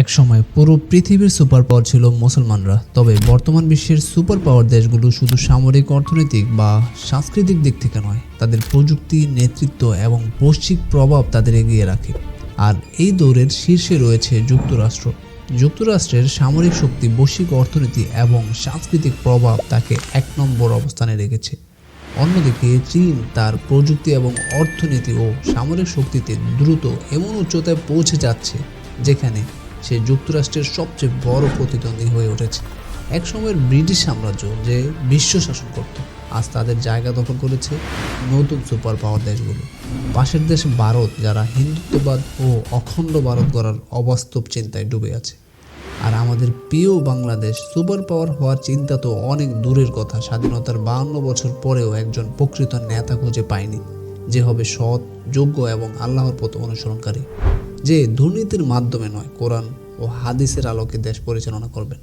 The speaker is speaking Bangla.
একসময় পুরো পৃথিবীর সুপার পাওয়ার ছিল মুসলমানরা। তবে বর্তমান বিশ্বের সুপার পাওয়ার দেশগুলো শুধু সামরিক, অর্থনৈতিক বা সাংস্কৃতিক দিক থেকে নয়, তাদের প্রযুক্তি, নেতৃত্ব এবং বৈশ্বিক প্রভাব তাদের এগিয়ে রাখে। আর এই দৌড়ের শীর্ষে রয়েছে যুক্তরাষ্ট্র। যুক্তরাষ্ট্রের সামরিক শক্তি, বৈশ্বিক অর্থনীতি এবং সাংস্কৃতিক প্রভাব তাকে 1 নম্বর অবস্থানে রেখেছে। অন্যদিকে চীন তার প্রযুক্তি এবং অর্থনীতি ও সামরিক শক্তিতে দ্রুত এমন উচ্চতায় পৌঁছে যাচ্ছে যেখানে সে যুক্তরাষ্ট্রের সবচেয়ে বড় প্রতিদ্বন্দ্বী হয়ে উঠেছে। একসময়ের ব্রিটিশ সাম্রাজ্য যে বিশ্ব শাসন করত, আজ তাদের জায়গা দখল করেছে নতুন সুপার পাওয়ার দেশগুলো। পাশের দেশ ভারত, যারা হিন্দুত্ববাদ ও অখণ্ড ভারত গড়ার অবাস্তব চিন্তায় ডুবে আছে। আর আমাদের প্রিয় বাংলাদেশ সুপার পাওয়ার হওয়ার চিন্তা তো অনেক দূরের কথা। স্বাধীনতার 52 বছর পরেও একজন প্রকৃত নেতা খুঁজে পায়নি যে হবে সৎ, যোগ্য এবং আল্লাহর পথ অনুসরণকারী, যে দুর্নীতির মাধ্যমে নয়, কোরআন ও হাদিসের আলোকে দেশ পরিচালনা করবেন।